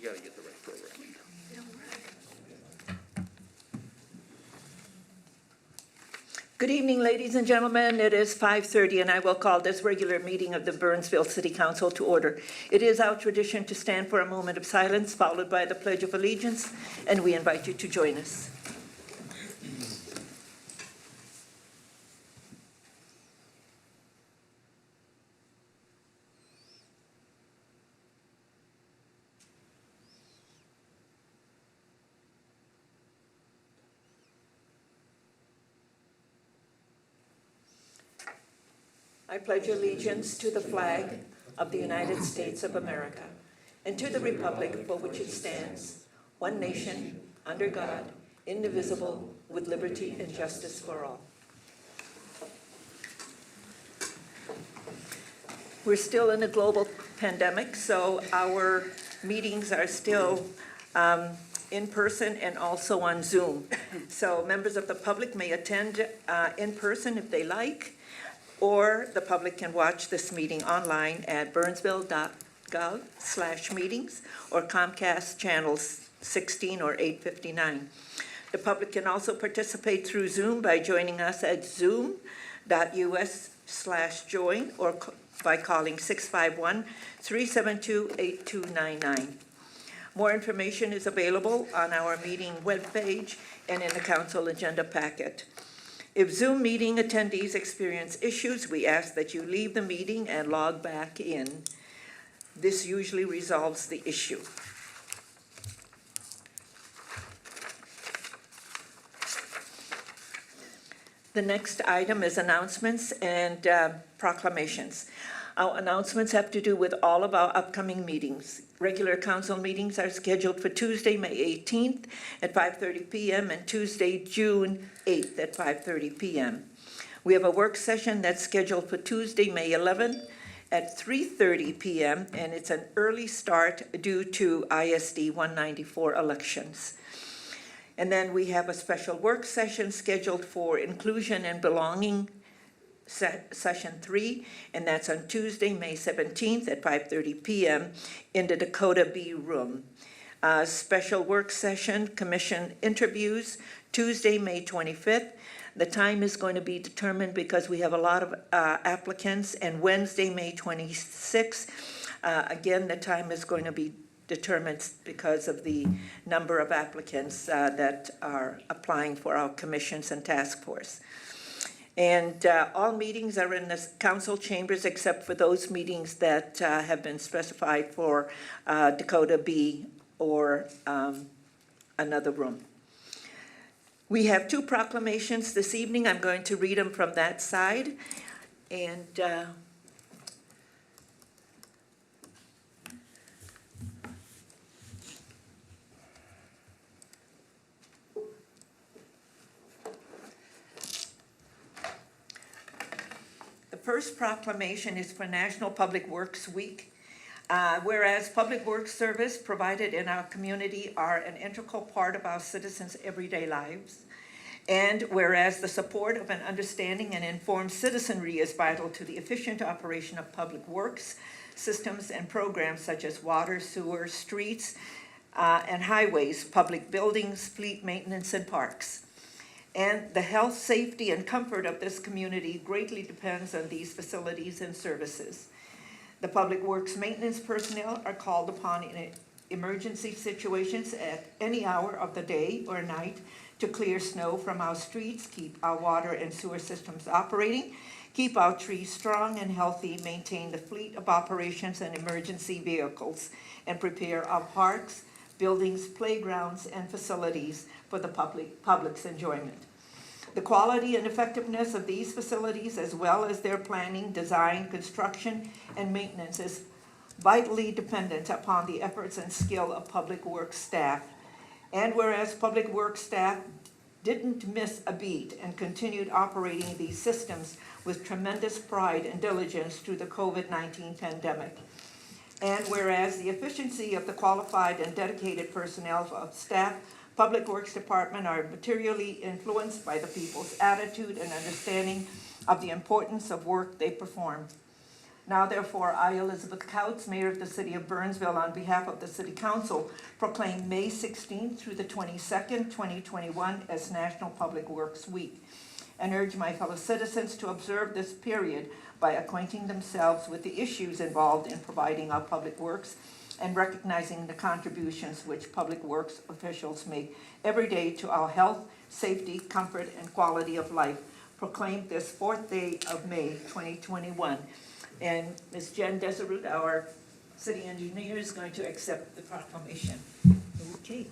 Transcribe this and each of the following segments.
gotta get the right program. Good evening, ladies and gentlemen. It is 5:30, and I will call this regular meeting of the Burnsville City Council to order. It is our tradition to stand for a moment of silence, followed by the Pledge of Allegiance, and we invite you to join us. I pledge allegiance to the flag of the United States of America and to the republic for which it stands, one nation, under God, indivisible, with liberty and justice for all. We're still in a global pandemic, so our meetings are still in person and also on Zoom. So members of the public may attend in person if they like, or the public can watch this meeting online at burnsville.gov/meetings or Comcast channels 16 or 859. The public can also participate through Zoom by joining us at zoom.us/join or by calling 651-372-8299. More information is available on our meeting webpage and in the council agenda packet. If Zoom meeting attendees experience issues, we ask that you leave the meeting and log back in. This usually resolves the issue. The next item is announcements and proclamations. Our announcements have to do with all of our upcoming meetings. Regular council meetings are scheduled for Tuesday, May 18th at 5:30 p.m. and Tuesday, June 8th at 5:30 p.m. We have a work session that's scheduled for Tuesday, May 11th at 3:30 p.m. and it's an early start due to ISD 194 elections. And then we have a special work session scheduled for inclusion and belonging session 3, and that's on Tuesday, May 17th at 5:30 p.m. in the Dakota B room. Special work session, commission interviews, Tuesday, May 25th. The time is going to be determined because we have a lot of applicants, and Wednesday, May 26th. Again, the time is going to be determined because of the number of applicants that are applying for our commissions and task force. And all meetings are in the council chambers except for those meetings that have been specified for Dakota B or another room. We have 2 proclamations this evening. I'm going to read them from that side. And the first proclamation is for National Public Works Week. Whereas public works service provided in our community are an integral part of our citizens' everyday lives, and whereas the support of an understanding and informed citizenry is vital to the efficient operation of public works systems and programs such as water, sewer, streets, and highways, public buildings, fleet maintenance, and parks. And the health, safety, and comfort of this community greatly depends on these facilities and services. The Public Works maintenance personnel are called upon in emergency situations at any hour of the day or night to clear snow from our streets, keep our water and sewer systems operating, keep our trees strong and healthy, maintain the fleet of operations and emergency vehicles, and prepare our parks, buildings, playgrounds, and facilities for the public's enjoyment. The quality and effectiveness of these facilities, as well as their planning, design, construction, and maintenance, is vitally dependent upon the efforts and skill of public works staff. And whereas public works staff didn't miss a beat and continued operating these systems with tremendous pride and diligence through the COVID-19 pandemic. And whereas the efficiency of the qualified and dedicated personnel of staff Public Works Department are materially influenced by the people's attitude and understanding of the importance of work they perform. Now therefore, I, Elizabeth Couts, Mayor of the City of Burnsville, on behalf of the City Council, proclaim May 16th through the 22nd, 2021 as National Public Works Week, and urge my fellow citizens to observe this period by acquainting themselves with the issues involved in providing our public works and recognizing the contributions which public works officials make every day to our health, safety, comfort, and quality of life. Proclaimed this 4th day of May, 2021. And Ms. Jen Deserut, our city engineer, is going to accept the proclamation. Okay.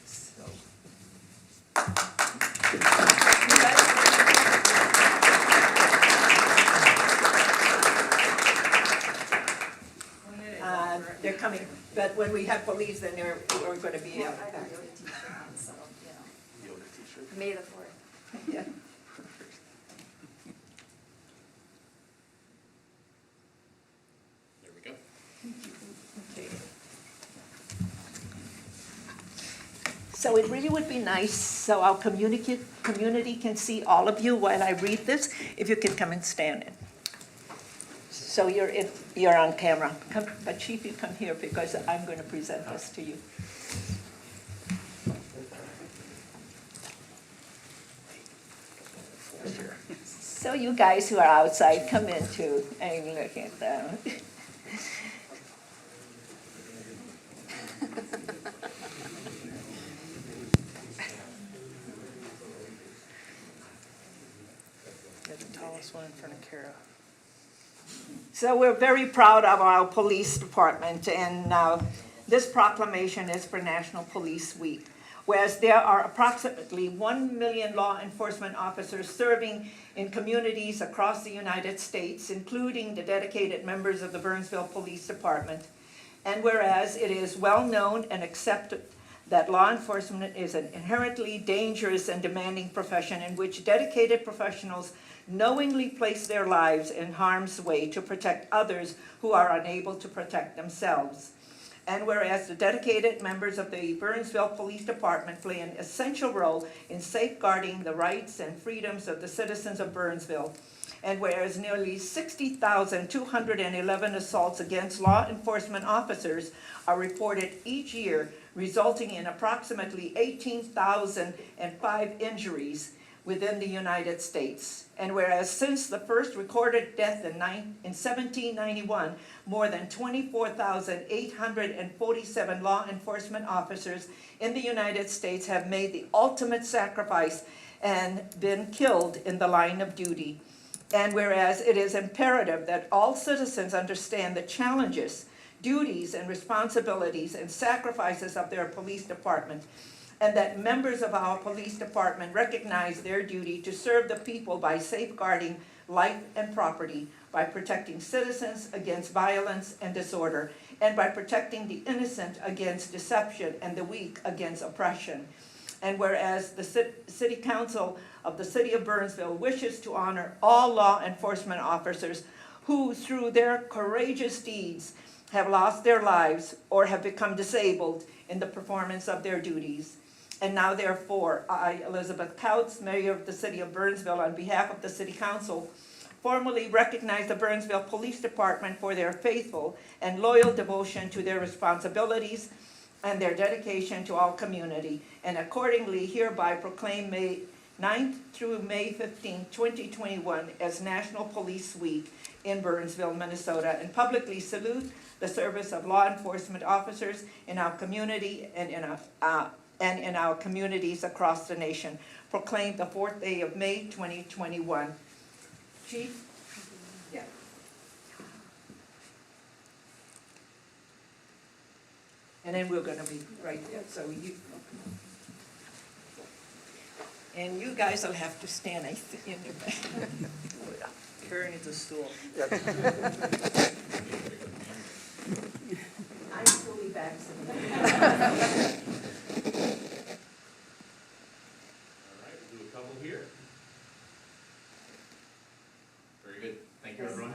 So. They're coming, but when we have police, then we're going to be out. I got yoga t-shirt on, so, you know. Yoga t-shirt. May the 4th. Yeah. There we go. Okay. So it really would be nice, so our community can see all of you while I read this, if you can come and stand in. So you're on camera. Come, but Chief, you come here because I'm going to present this to you. So you guys who are outside, come in too and look at them. You're the tallest one in front of Kara. So we're very proud of our police department, and this proclamation is for National Police Week. Whereas there are approximately 1 million law enforcement officers serving in communities across the United States, including the dedicated members of the Burnsville Police Department. And whereas it is well known and accepted that law enforcement is an inherently dangerous and demanding profession in which dedicated professionals knowingly place their lives in harm's way to protect others who are unable to protect themselves. And whereas the dedicated members of the Burnsville Police Department play an essential role in safeguarding the rights and freedoms of the citizens of Burnsville, and whereas nearly 60,211 assaults against law enforcement officers are reported each year, resulting in approximately 18,005 injuries within the United States. And whereas since the first recorded death in 1791, more than 24,847 law enforcement officers in the United States have made the ultimate sacrifice and been killed in the line of duty. And whereas it is imperative that all citizens understand the challenges, duties, and responsibilities and sacrifices of their police department, and that members of our police department recognize their duty to serve the people by safeguarding life and property, by protecting citizens against violence and disorder, and by protecting the innocent against deception and the weak against oppression. And whereas the City Council of the City of Burnsville wishes to honor all law enforcement officers who, through their courageous deeds, have lost their lives or have become disabled in the performance of their duties. And now therefore, I, Elizabeth Couts, Mayor of the City of Burnsville, on behalf of the City Council, formally recognize the Burnsville Police Department for their faithful and loyal devotion to their responsibilities and their dedication to our community, and accordingly hereby proclaim May 9th through May 15, 2021 as National Police Week in Burnsville, Minnesota, and publicly salute the service of law enforcement officers in our community and in our communities across the nation. Proclaimed the 4th day of May, 2021. Chief? Yeah. And then we're gonna be right there, so you. And you guys will have to stand, I think, in your back. Kara needs a stool. I'm fully vaccinated. All right, we'll do a couple here. Very good. Thank you, everyone.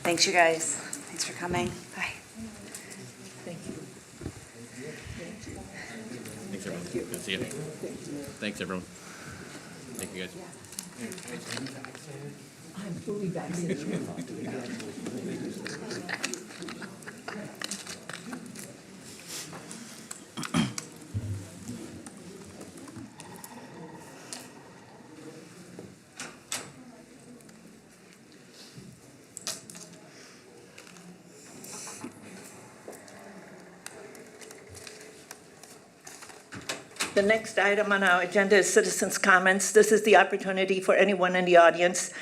Thanks, you guys. Thanks for coming. Bye. Thank you. Thanks, everyone. Good to see you. Thanks, everyone. Thank you, guys. The next item on our agenda is citizens' comments. This is the opportunity for anyone in the audience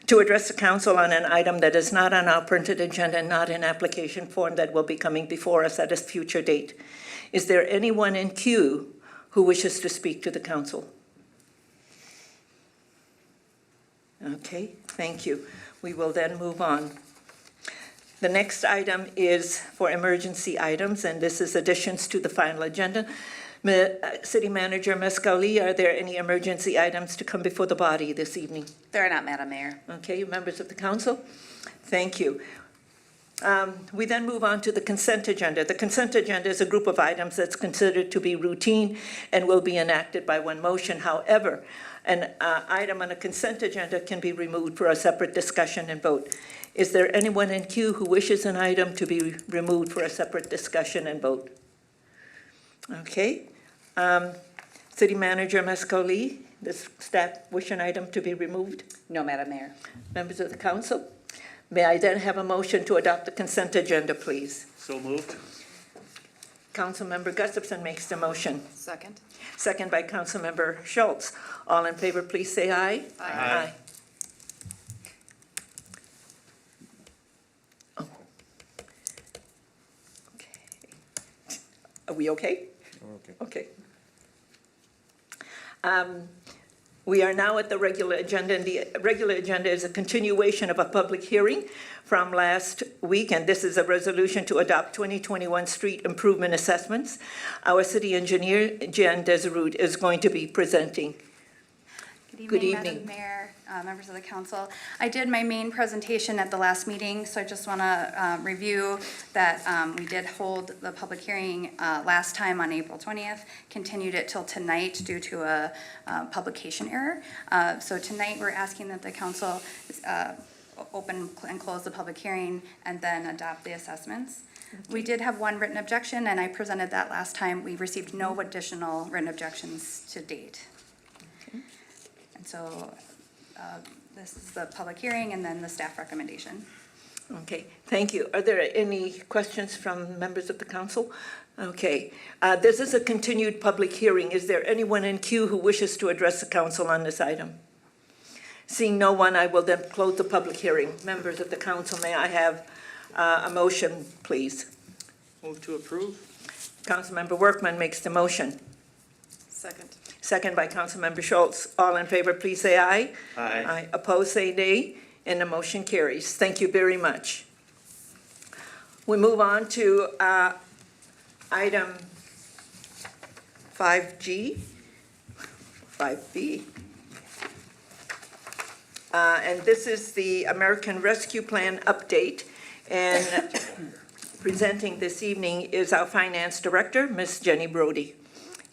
to address the council on an item that is not on our printed agenda and not in application form that will be coming before us at a future date. Is there anyone in queue who wishes to speak to the council? Okay, thank you. We will then move on. The next item is for emergency items, and this is additions to the final agenda. City Manager Mescauli, are there any emergency items to come before the body this evening? There are not, Madam Mayor. Okay, members of the council, thank you. We then move on to the consent agenda. The consent agenda is a group of items that's considered to be routine and will be enacted by one motion. However, an item on a consent agenda can be removed for a separate discussion and vote. Is there anyone in queue who wishes an item to be removed for a separate discussion and vote? Okay. City Manager Mescauli, does staff wish an item to be removed? No, Madam Mayor. Members of the council, may I then have a motion to adopt the consent agenda, please? So moved. Councilmember Gustafson makes the motion. Second. Second by Councilmember Schultz. All in favor, please say aye. Aye. Oh. Okay. Are we okay? Okay. We are now at the regular agenda, and the regular agenda is a continuation of a public hearing from last week, and this is a resolution to adopt 2021 street improvement assessments. Our city engineer, Jan Desroute, is going to be presenting. Good evening, Madam Mayor, members of the council. I did my main presentation at the last meeting, so I just want to review that we did hold the public hearing last time on April 20th, continued it till tonight due to a publication error. So tonight we're asking that the council open and close the public hearing and then adopt the assessments. We did have one written objection, and I presented that last time. We received no additional written objections to date. So this is the public hearing and then the staff recommendation. Okay, thank you. Are there any questions from members of the council? Okay, this is a continued public hearing. Is there anyone in queue who wishes to address the council on this item? Seeing no one, I will then close the public hearing. Members of the council, may I have a motion, please? Move to approve. Councilmember Workman makes the motion. Second. Second by Councilmember Schultz. All in favor, please say aye. Aye. Opposed, say nay, and the motion carries. Thank you very much. We move on to item 5G, 5B. And this is the American Rescue Plan update. And presenting this evening is our Finance Director, Ms. Jenny Brody.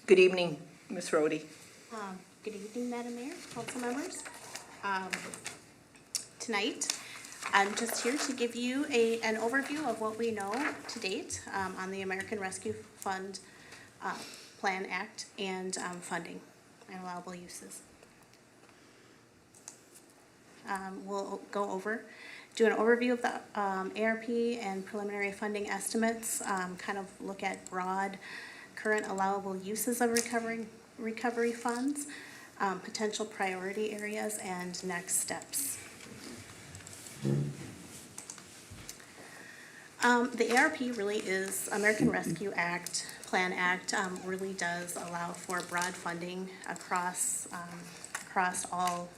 Good evening, Ms. Brody. Good evening, Madam Mayor, council members. Tonight, I'm just here to give you an overview of what we know to date on the American Rescue Fund Plan Act and funding and allowable uses. We'll go over, do an overview of the ARP and preliminary funding estimates, kind of look at broad current allowable uses of recovery funds, potential priority areas, and next steps. The ARP really is, American Rescue Act, Plan Act, really does allow for broad funding across all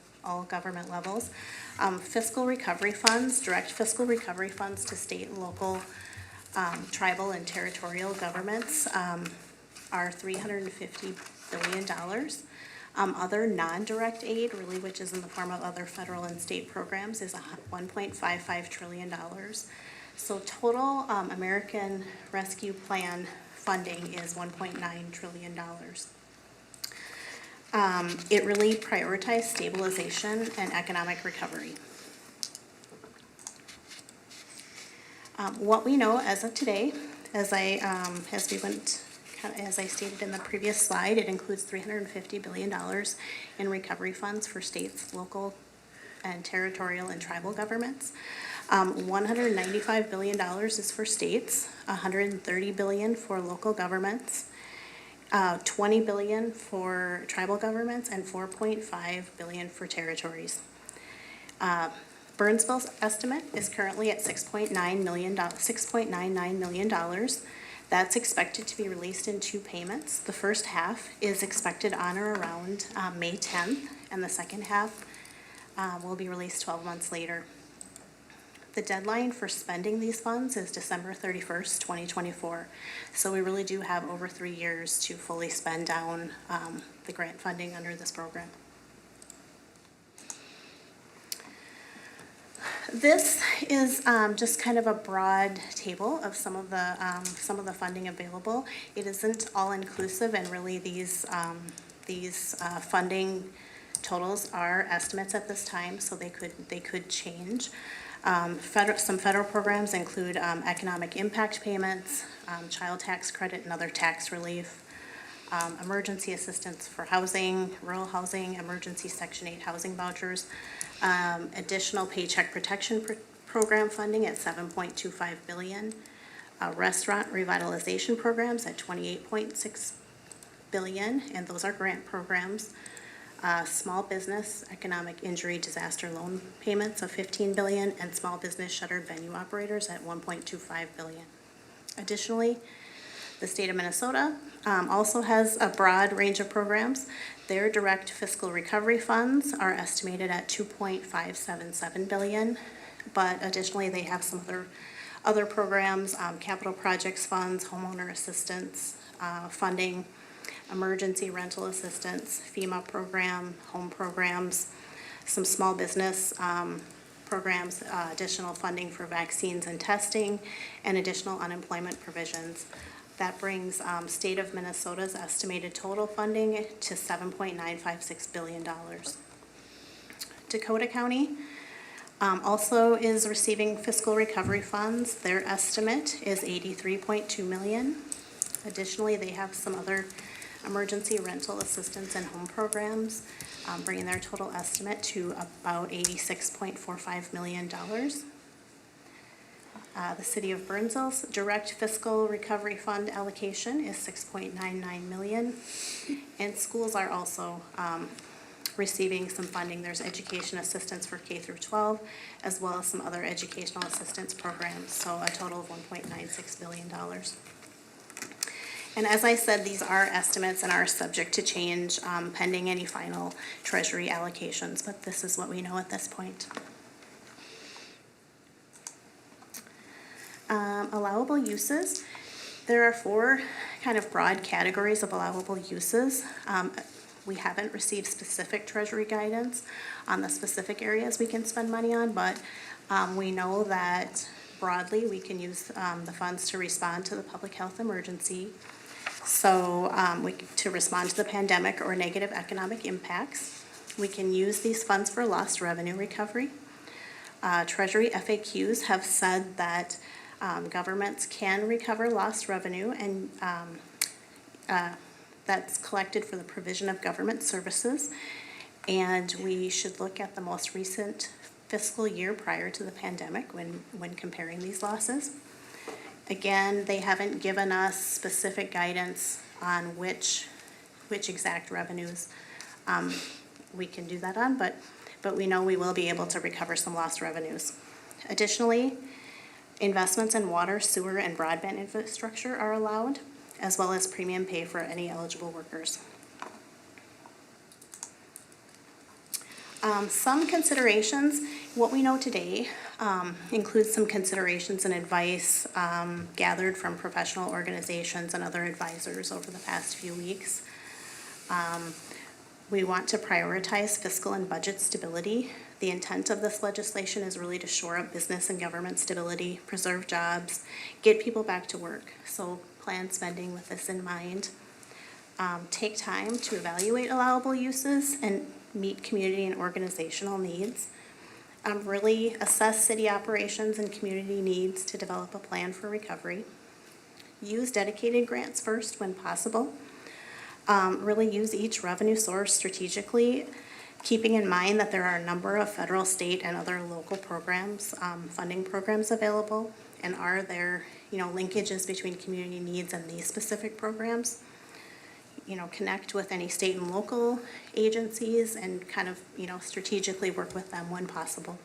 government levels. Fiscal recovery funds, direct fiscal recovery funds to state and local, tribal and territorial governments are $350 billion. Other non-direct aid, really, which is in the form of other federal and state programs, is $1.55 trillion. So total American Rescue Plan funding is $1.9 trillion. It really prioritized stabilization and economic recovery. What we know as of today, as I stated in the previous slide, it includes $350 billion in recovery funds for states, local, and territorial and tribal governments. $195 billion is for states, $130 billion for local governments, $20 billion for tribal governments, and $4.5 billion for territories. Burnsville's estimate is currently at $6.99 million. That's expected to be released in two payments. The first half is expected on or around May 10th, and the second half will be released 12 months later. The deadline for spending these funds is December 31st, 2024. So we really do have over 3 years to fully spend down the grant funding under this program. This is just kind of a broad table of some of the funding available. It isn't all inclusive, and really these funding totals are estimates at this time, so they could change. Some federal programs include economic impact payments, child tax credit and other tax relief, emergency assistance for housing, rural housing, emergency Section 8 housing vouchers, additional paycheck protection program funding at $7.25 billion, restaurant revitalization programs at $28.6 billion, and those are grant programs. Small business economic injury disaster loan payments of $15 billion, and small business shuttered venue operators at $1.25 billion. Additionally, the state of Minnesota also has a broad range of programs. Their direct fiscal recovery funds are estimated at $2.577 billion, but additionally they have some other programs, capital projects funds, homeowner assistance funding, emergency rental assistance, FEMA program, home programs, some small business programs, additional funding for vaccines and testing, and additional unemployment provisions. That brings state of Minnesota's estimated total funding to $7.956 billion. Dakota County also is receiving fiscal recovery funds. Their estimate is $83.2 million. Additionally, they have some other emergency rental assistance and home programs, bringing their total estimate to about $86.45 million. The City of Burnsville's direct fiscal recovery fund allocation is $6.99 million, and schools are also receiving some funding. There's education assistance for K through 12, as well as some other educational assistance programs, so a total of $1.96 billion. And as I said, these are estimates and are subject to change pending any final Treasury allocations, but this is what we know at this point. Allowable uses. There are 4 kind of broad categories of allowable uses. We haven't received specific Treasury guidance on the specific areas we can spend money on, but we know that broadly we can use the funds to respond to the public health emergency. So to respond to the pandemic or negative economic impacts. We can use these funds for lost revenue recovery. Treasury FAQs have said that governments can recover lost revenue, and that's collected for the provision of government services. And we should look at the most recent fiscal year prior to the pandemic when comparing these losses. Again, they haven't given us specific guidance on which exact revenues we can do that on, but we know we will be able to recover some lost revenues. Additionally, investments in water, sewer, and broadband infrastructure are allowed, as well as premium pay for any eligible workers. Some considerations, what we know today includes some considerations and advice gathered from professional organizations and other advisors over the past few weeks. We want to prioritize fiscal and budget stability. The intent of this legislation is really to shore up business and government stability, preserve jobs, get people back to work. So plan spending with this in mind. Take time to evaluate allowable uses and meet community and organizational needs. Really assess city operations and community needs to develop a plan for recovery. Use dedicated grants first when possible. Really use each revenue source strategically, keeping in mind that there are a number of federal, state, and other local programs, funding programs available, and are there, linkages between community needs and these specific programs. Connect with any state and local agencies and kind of, strategically work with them when possible.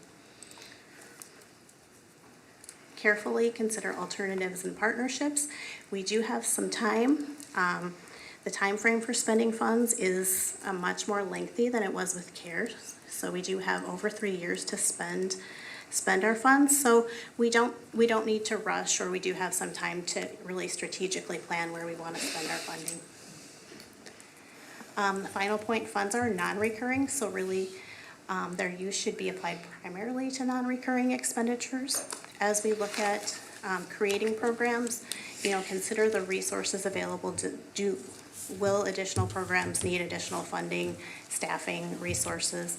Carefully consider alternatives and partnerships. We do have some time. The time frame for spending funds is much more lengthy than it was with CARES. So we do have over 3 years to spend our funds. So we don't need to rush, or we do have some time to really strategically plan where we want to spend our funding. The final point, funds are non-recurring, so really their use should be applied primarily to non-recurring expenditures. As we look at creating programs, consider the resources available will additional programs need additional funding, staffing, resources,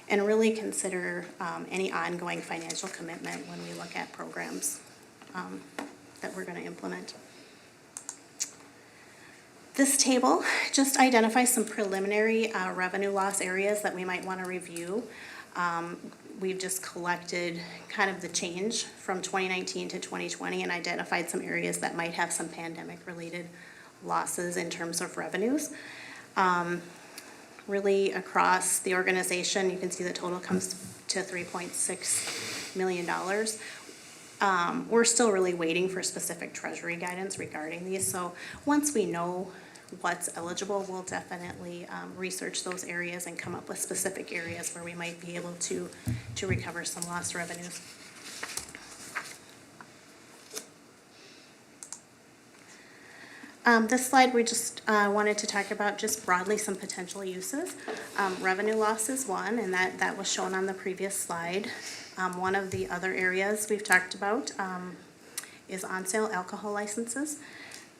and really consider any ongoing financial commitment when we look at programs that we're going to implement. This table just identifies some preliminary revenue loss areas that we might want to review. We've just collected kind of the change from 2019 to 2020 and identified some areas that might have some pandemic-related losses in terms of revenues. Really across the organization, you can see the total comes to $3.6 million. We're still really waiting for specific Treasury guidance regarding these, so once we know what's eligible, we'll definitely research those areas and come up with specific areas where we might be able to recover some lost revenues. This slide, we just wanted to talk about just broadly some potential uses. Revenue loss is one, and that was shown on the previous slide. One of the other areas we've talked about is on-sale alcohol licenses.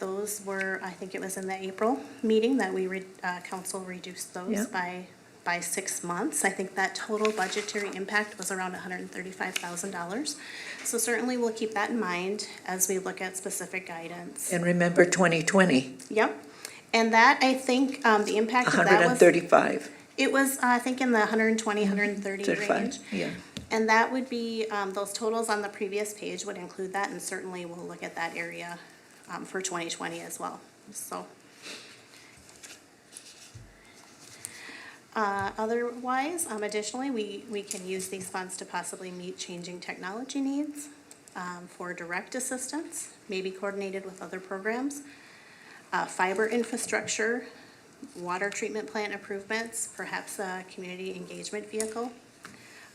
Those were, I think it was in the April meeting that we council reduced those by 6 months. I think that total budgetary impact was around $135,000. So certainly we'll keep that in mind as we look at specific guidance. And remember 2020, Yep. And that, I think, the impact of that was, 135. it was, I think, in the 120, 130 35, range. yeah. And that would be, those totals on the previous page would include that, and certainly we'll look at that area for 2020 as well, so. Otherwise, additionally, we can use these funds to possibly meet changing technology needs for direct assistance, maybe coordinated with other programs, fiber infrastructure, water treatment plant improvements, perhaps a community engagement vehicle.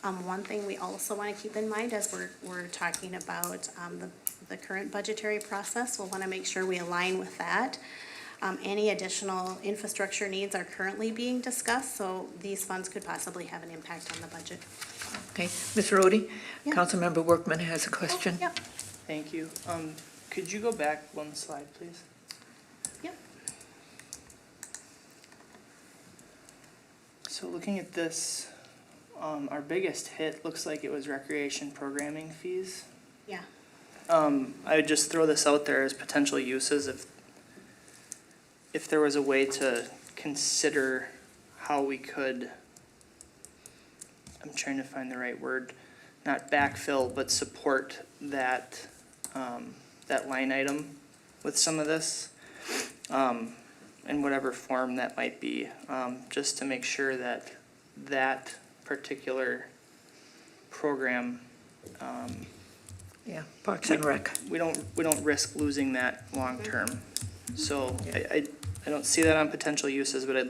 One thing we also want to keep in mind as we're talking about the current budgetary process, we'll want to make sure we align with that. Any additional infrastructure needs are currently being discussed, so these funds could possibly have an impact on the budget. Okay, Ms. Rhodey, Yeah. Councilmember Workman has a question. Yep, Thank you. Could you go back one slide, please? yep. So looking at this, our biggest hit looks like it was recreation programming fees. Yeah. I would just throw this out there as potential uses if there was a way to consider how we could, I'm trying to find the right word, not backfill, but support that, that line item with some of this, in whatever form that might be, just to make sure that that particular program, Yeah, Parks and Rec. we don't risk losing that long term. So I don't see that on potential uses, but I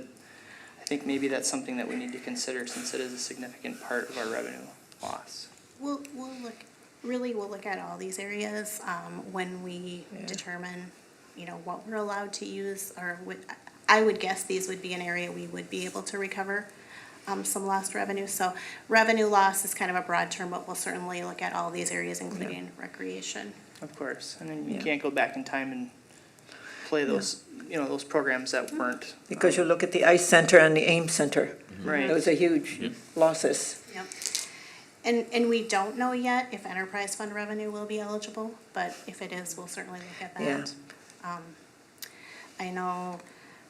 think maybe that's something that we need to consider since it is a significant part of our revenue loss. We'll look at all these areas when we determine, what we're allowed to use, or I would guess these would be an area we would be able to recover some lost revenue. So revenue loss is kind of a broad term, but we'll certainly look at all these areas, including recreation. Of course, and then you Yeah. can't go back in time and play those, you know, those programs that weren't. Because you look at the ICE Center and the AIM Center. Right. Those are huge losses. Yep. And we don't know yet if enterprise fund revenue will be eligible, but if it is, we'll certainly look at that. I know,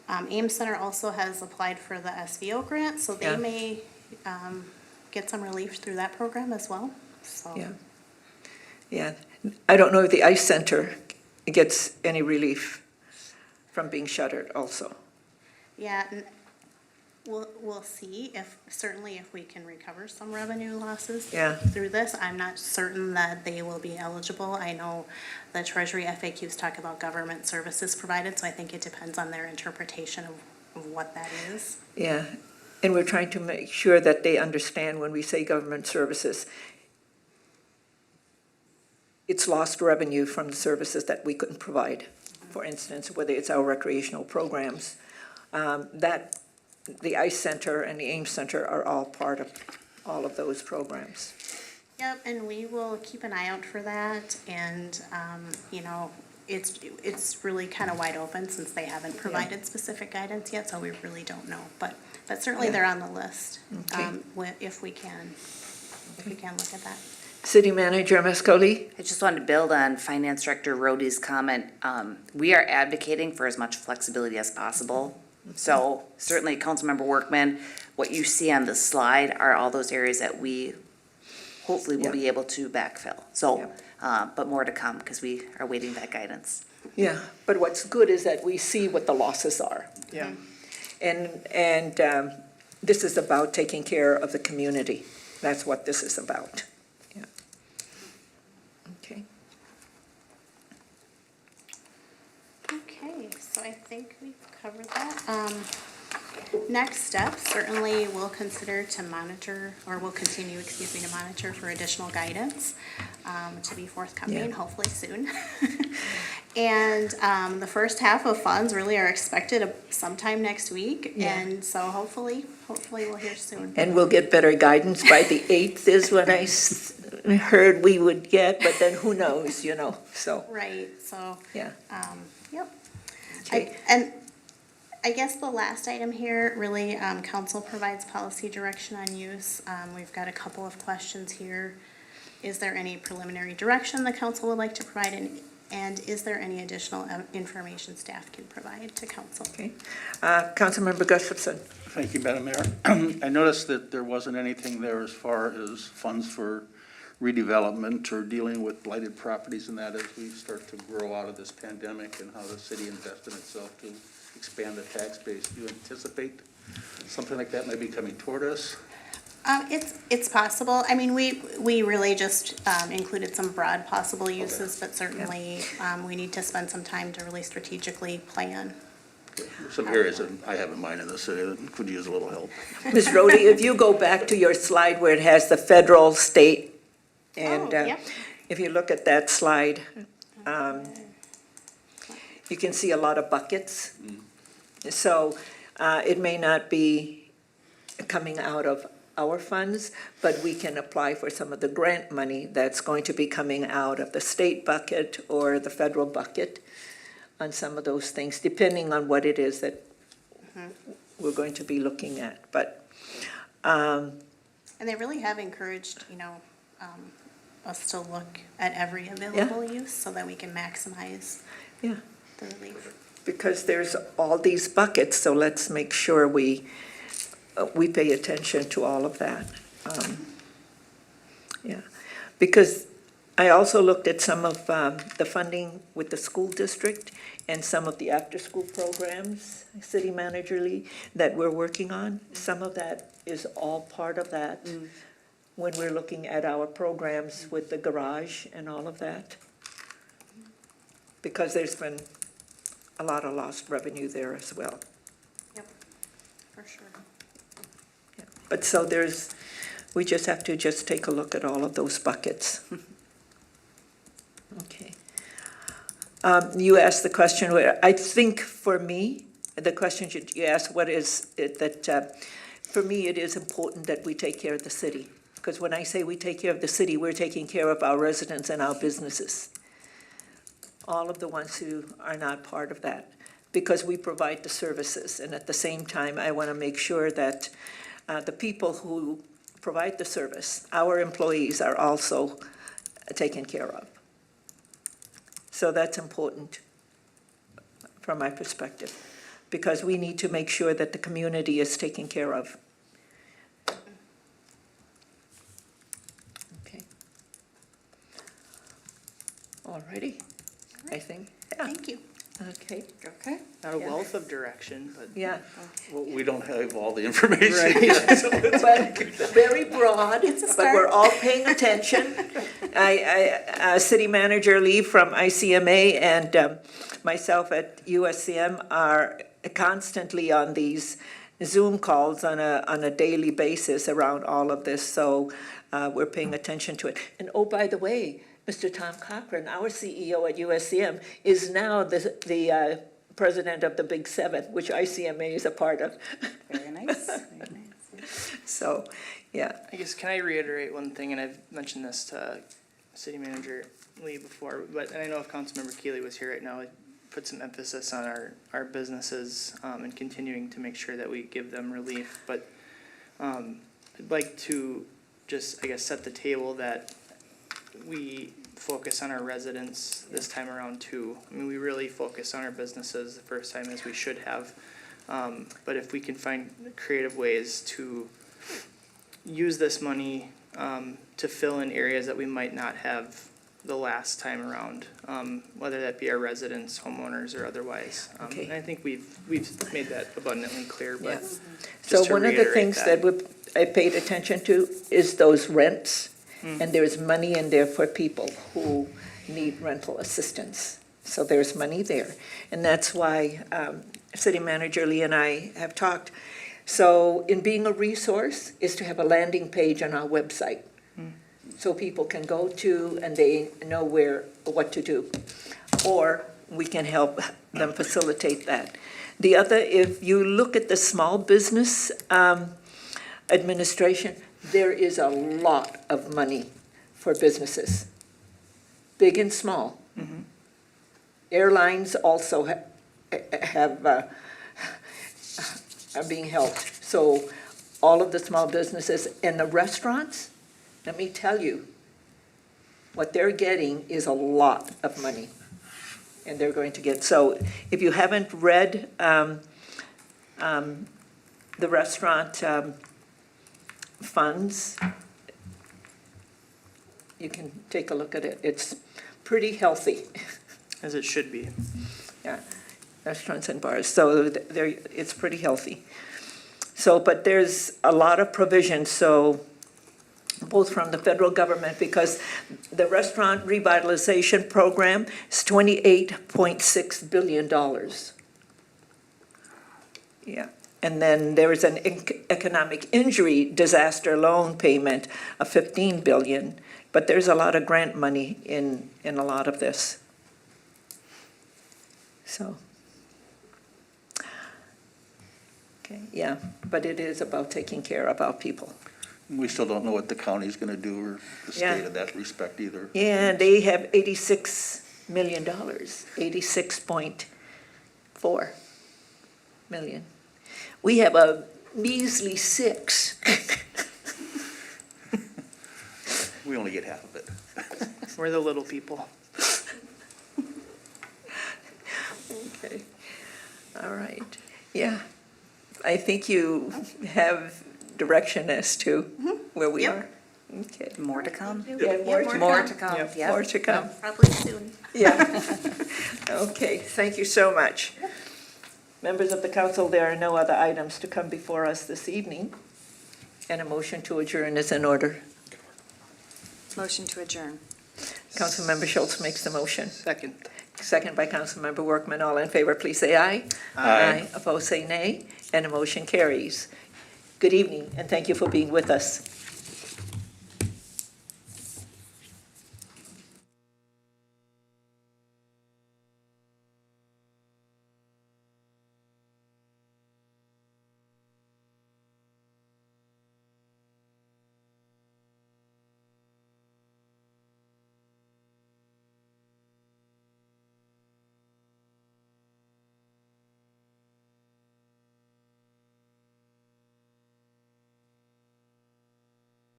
Ames Center also has applied for the SVO grant, so they Yeah. may, get some relief through that program as well, so. Yeah. Yeah. I don't know if the ICE Center gets any relief from being shuttered also. Yeah, and we'll see if, certainly if we can recover some revenue losses Yeah. through this. I'm not certain that they will be eligible. I know the Treasury FAQs talk about government services provided, so I think it depends on their interpretation of what that is. Yeah. And we're trying to make sure that they understand when we say government services, it's lost revenue from the services that we couldn't provide. For instance, whether it's our recreational programs, that the ICE Center and the AIM Center are all part of all of those programs. Yep, and we will keep an eye out for that, and, you know, it's really kind of wide open since they haven't provided specific guidance yet, so we really don't know, but certainly they're on the list, Okay. if we can look at that. City Manager Mascoli? I just wanted to build on Finance Director Rody's comment. We are advocating for as much flexibility as possible. So certainly, Councilmember Workman, what you see on the slide are all those areas that we hopefully will be able to backfill. So, but more to come because we are waiting that guidance. Yeah, but what's good is that we see what the losses are. Yeah. And this is about taking care of the community. That's what this is about. Yeah. Okay. Okay, so I think we've covered that. Next step, certainly we'll consider to monitor, or we'll continue, to monitor for additional guidance, to be forthcoming, Yeah. hopefully soon. And, the first half of funds really are expected sometime next week, Yeah. and so hopefully we'll hear soon. And we'll get better guidance by the 8th is what I heard we would get, but then who knows, you know, so, Right, so, yeah. yep. Okay. And I guess the last item here, really, council provides policy direction on use. We've got a couple of questions here. Is there any preliminary direction the council would like to provide, and is there any additional information staff can provide to council? Okay. Councilmember Gustafson? Thank you, Madam Mayor. I noticed that there wasn't anything there as far as funds for redevelopment or dealing with blighted properties and that as we start to grow out of this pandemic and how the city invests in itself to expand the tax base. Do you anticipate something like that might be coming toward us? It's possible. I mean, we really just included some broad possible uses, but certainly we need to spend some time to really strategically plan. Some areas that I have in mind in the city that could use a little help. Ms. Rhodey, if you go back to your slide where it has the federal, state, and Yep. if you look at that slide, you can see a lot of buckets. So it may not be coming out of our funds, but we can apply for some of the grant money that's going to be coming out of the state bucket or the federal bucket on some of those things, depending on what it is that we're going to be looking at. But And they really have encouraged, us to look at every available use so that we can maximize yeah, the relief. because there's all these buckets, so let's make sure we pay attention to all of that. Yeah, because I also looked at some of the funding with the school district and some of the after-school programs, City Manager Lee, that we're working on. Some of that is all part of that when we're looking at our programs with the garage and all of that. Because there's been a lot of lost revenue there as well. Yep, for sure. Yeah. But so we just have to just take a look at all of those buckets. Okay. You asked the question where, I think for me, the question you asked, what is it that, for me, it is important that we take care of the city. Because when I say we take care of the city, we're taking care of our residents and our businesses. all of the ones who are not part of that, because we provide the services. And at the same time, I want to make sure that the people who provide the service, our employees, are also taken care of. So that's important from my perspective, because we need to make sure that the community is taken care of. Okay. All righty, I think, yeah, Thank you. okay, Okay. Not a wealth of direction, but. yeah. Well, we don't have all the information. But very broad, It's a but we're start. all paying attention. City Manager Lee from ICMA and myself at USCM are constantly on these Zoom calls on a daily basis around all of this, so we're paying attention to it. And oh, by the way, Mr. Tom Cochran, our CEO at USCM, is now the president of the Big Seven, which ICMA is a part of. Very nice, very nice. So, yeah, I guess, can I reiterate one thing, and I've mentioned this to City Manager Lee before, and I know if Councilmember Keeley was here right now, I'd put some emphasis on our businesses, and continuing to make sure that we give them relief, but, I'd like to just, I guess, set the table that we focus on our residents this time around too. I mean, we really focus on our businesses the first time, as we should have, but if we can find creative ways to use this money to fill in areas that we might not have the last time around, whether that be our residents, homeowners, or otherwise. Okay. And I think we've made that abundantly clear, but yeah. just So to one of the reiterate things that I paid attention to is those rents. And there's money in there for people who need rental assistance. So there's money there. And that's why City Manager Lee and I have talked. So in being a resource is to have a landing page on our website. So people can go to and they know what to do. Or we can help them facilitate that. The other, if you look at the small business administration, there is a lot of money for businesses, big and small. Airlines also are being helped. So all of the small businesses and the restaurants, let me tell you, what they're getting is a lot of money. And they're going to get, so if you haven't read the restaurant funds, you can take a look at it. It's pretty healthy. as it should be. Yeah, restaurants and bars, so it's pretty healthy. So, but there's a lot of provisions, so both from the federal government, because the restaurant revitalization program is $28.6 billion. Yeah. And then there is an economic injury disaster loan payment of $15 billion, but there's a lot of grant money in a lot of this. So, okay, yeah, but it is about taking care of our people. We still don't know what the county's gonna do or the Yeah. state in that respect either. Yeah, they have $86 million, 86.4 million. We have a measly 6. We only get half of it. We're the little people. Okay, all right, yeah. I think you have direction as to where we Yep. are. Okay. More to come? Yeah, more to More come. to come, Yep. yep. More to come, Probably soon. yeah. Okay, thank you so much. Members of the council, there are no other items to come before us this evening, and a motion to adjourn is in order. Motion to adjourn. Councilmember Schultz makes the motion. Second. Second by Councilmember Workman. All in favor, please say aye. Aye. Opposed, say nay, and the motion carries. Good evening, and thank you for being with us.